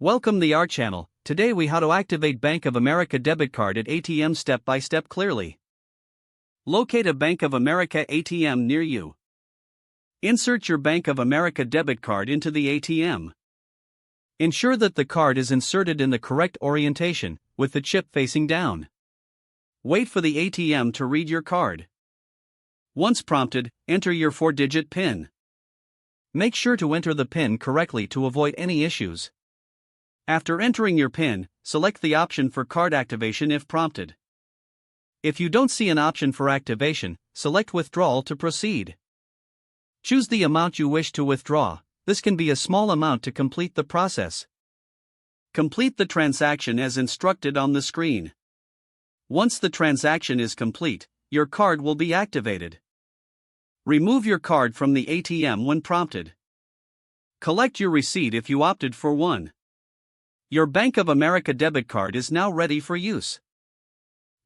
Welcome to our channel. Today we how to activate Bank of America debit card at ATM step by step clearly. Locate a Bank of America ATM near you. Insert your Bank of America debit card into the ATM. Ensure that the card is inserted in the correct orientation, with the chip facing down. Wait for the ATM to read your card. Once prompted, enter your 4-digit PIN. Make sure to enter the PIN correctly to avoid any issues. After entering your PIN, select the option for card activation if prompted. If you don't see an option for activation, select withdrawal to proceed. Choose the amount you wish to withdraw. This can be a small amount to complete the process. Complete the transaction as instructed on the screen. Once the transaction is complete, your card will be activated. Remove your card from the ATM when prompted. Collect your receipt if you opted for one. Your Bank of America debit card is now ready for use.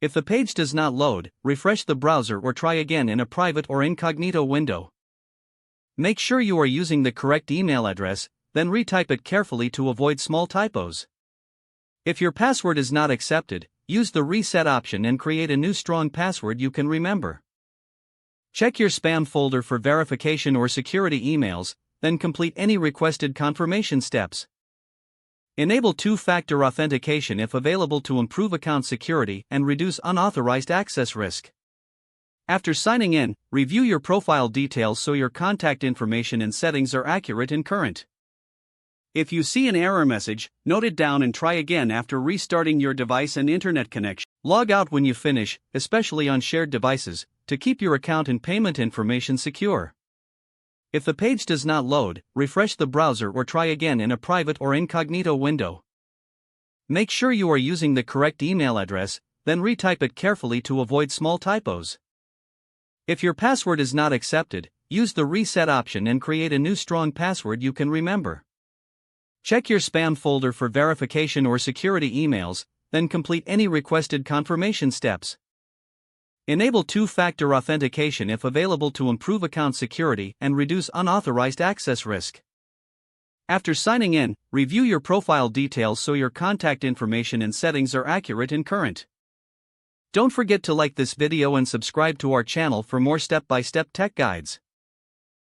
If the page does not load, refresh the browser or try again in a private or incognito window. Make sure you are using the correct email address, then retype it carefully to avoid small typos. If your password is not accepted, use the reset option and create a new strong password you can remember. Check your spam folder for verification or security emails, then complete any requested confirmation steps. Enable two-factor authentication if available to improve account security and reduce unauthorized access risk. After signing in, review your profile details so your contact information and settings are accurate and current. If you see an error message, note it down and try again after restarting your device and internet connection. Log out when you finish, especially on shared devices, to keep your account and payment information secure. If the page does not load, refresh the browser or try again in a private or incognito window. Make sure you are using the correct email address, then retype it carefully to avoid small typos. If your password is not accepted, use the reset option and create a new strong password you can remember. Check your spam folder for verification or security emails, then complete any requested confirmation steps. Enable two-factor authentication if available to improve account security and reduce unauthorized access risk. After signing in, review your profile details so your contact information and settings are accurate and current. Don't forget to like this video and subscribe to our channel for more step-by-step tech guides.